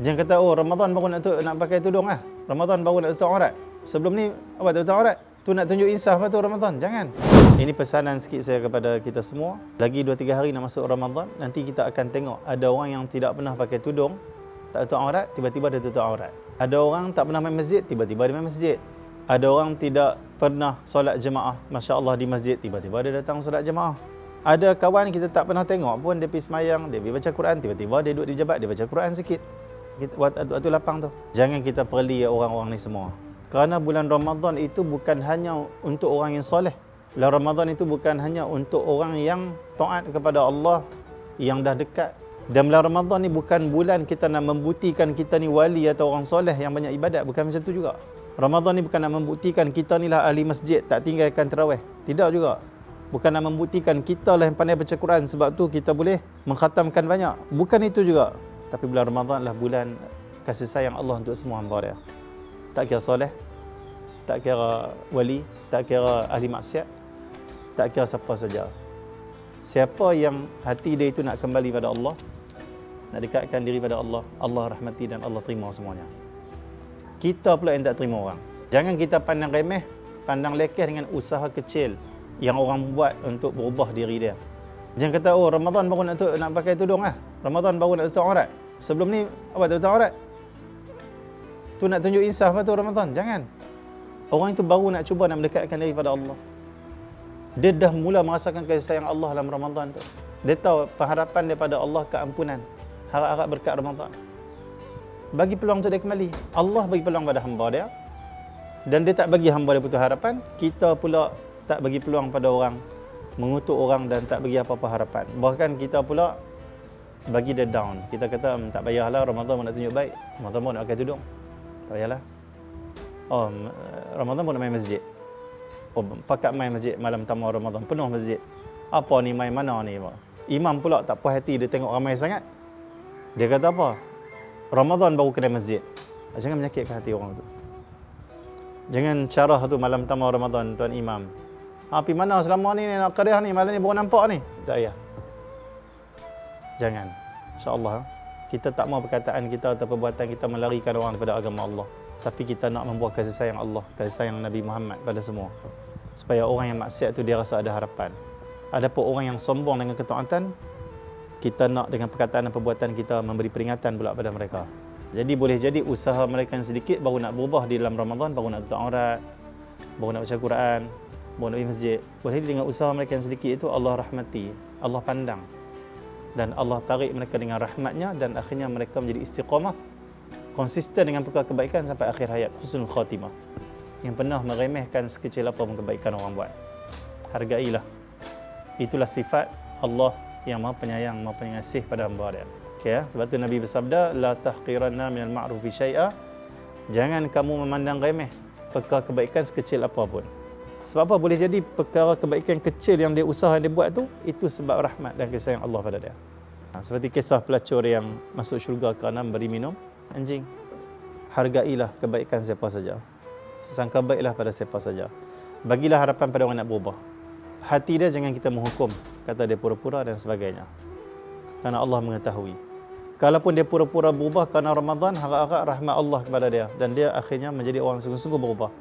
Jangan kata, oh Ramadan baru nak pakai tudung lah. Ramadan baru nak tutup aurat. Sebelum ni apa tutup aurat? Tu nak tunjuk insaf apa tu Ramadan? Jangan. Ini pesanan sikit saya kepada kita semua. Lagi 2-3 hari nak masuk Ramadan, nanti kita akan tengok ada orang yang tidak pernah pakai tudung, tak tutup aurat, tiba-tiba dia tutup aurat. Ada orang tak pernah main masjid, tiba-tiba dia main masjid. Ada orang tidak pernah solat jemaah, Masya Allah di masjid, tiba-tiba dia datang solat jemaah. Ada kawan kita tak pernah tengok pun, dia pergi semayang, dia pergi baca Quran, tiba-tiba dia duduk di jabat, dia baca Quran sikit. Waktu lapang tu. Jangan kita perli orang-orang ni semua. Kerana bulan Ramadan itu bukan hanya untuk orang yang soleh. Bulan Ramadan itu bukan hanya untuk orang yang taat kepada Allah, yang dah dekat. Dan bulan Ramadan ni bukan bulan kita nak membuktikan kita ni wali atau orang soleh yang banyak ibadat. Bukan macam tu juga. Ramadan ni bukan nak membuktikan kita ni lah ahli masjid, tak tinggalkan tarawih. Tidak juga. Bukan nak membuktikan kita lah yang pandai baca Quran, sebab tu kita boleh mengkhatamkan banyak. Bukan itu juga. Tapi bulan Ramadan adalah bulan kasih sayang Allah untuk semua hamba dia. Tak kira soleh, tak kira wali, tak kira ahli maksiat, tak kira siapa saja. Siapa yang hati dia itu nak kembali pada Allah, nak dekatkan diri pada Allah, Allah rahmati dan Allah terima semuanya. Kita pula yang tak terima orang. Jangan kita pandang remeh, pandang lekeh dengan usaha kecil yang orang buat untuk berubah diri dia. Jangan kata, oh Ramadan baru nak pakai tudung lah. Ramadan baru nak tutup aurat. Sebelum ni apa tutup aurat? Tu nak tunjuk insaf apa tu Ramadan? Jangan. Orang itu baru nak cuba nak mendekatkan diri pada Allah. Dia dah mula merasakan kasih sayang Allah dalam Ramadan tu. Dia tahu pengharapan daripada Allah keampunan. Harap-harap berkat Ramadan. Bagi peluang untuk dia kembali. Allah bagi peluang pada hamba dia. Dan dia tak bagi hamba dia putus harapan. Kita pula tak bagi peluang pada orang, mengutuk orang dan tak bagi apa-apa harapan. Bahkan kita pula bagi dia down. Kita kata, tak payahlah, Ramadan pun nak tunjuk baik. Ramadan pun nak pakai tudung. Tak payahlah. Oh, Ramadan pun nak main masjid. Oh, pakat main masjid malam tamu Ramadan. Penuh masjid. Apa ni, main mana ni? Imam pula tak puas hati, dia tengok ramai sangat. Dia kata apa? Ramadan baru kena masjid. Jangan menyakitkan hati orang tu. Jangan carah tu malam tamu Ramadan, Tuan Imam. Pergi mana selama ni nak qariah ni, malam ni baru nampak ni. Tak payah. Jangan. InsyaAllah kita tak mau perkataan kita atau perbuatan kita melarikan orang daripada agama Allah. Tapi kita nak membuat kasih sayang Allah, kasih sayang Nabi Muhammad pada semua. Supaya orang yang maksiat tu dia rasa ada harapan. Adapun orang yang sombong dengan ketaatan, kita nak dengan perkataan dan perbuatan kita memberi peringatan pula pada mereka. Jadi boleh jadi usaha mereka yang sedikit baru nak berubah di dalam Ramadan, baru nak tutup aurat, baru nak baca Quran, baru nak pergi masjid. Boleh dengan usaha mereka yang sedikit itu Allah rahmati, Allah pandang. Dan Allah tarik mereka dengan rahmatnya dan akhirnya mereka menjadi istiqamah, konsisten dengan perkara kebaikan sampai akhir hayat, husnul khatimah. Yang pernah meremehkan sekecil apa pun kebaikan orang buat. Hargailah. Itulah sifat Allah yang Maha Penyayang, Maha Pengasih pada hamba dia. Okay, ya? Sebab tu Nabi bersabda, la tahqiranna minal ma'rufi syai'a. Jangan kamu memandang remeh perkara kebaikan sekecil apapun. Sebab apa? Boleh jadi perkara kebaikan kecil yang dia usaha dia buat tu, itu sebab rahmat dan kasih sayang Allah pada dia. Seperti kisah pelacur yang masuk syurga kerana memberi minum anjing. Hargailah kebaikan siapa saja. Sangka baiklah pada siapa saja. Bagilah harapan pada orang nak berubah. Hati dia jangan kita menghukum, kata dia pura-pura dan sebagainya. Kerana Allah mengetahui. Kalaupun dia pura-pura berubah kerana Ramadan, harap-harap rahmat Allah kepada dia dan dia akhirnya menjadi orang sungguh-sungguh berubah.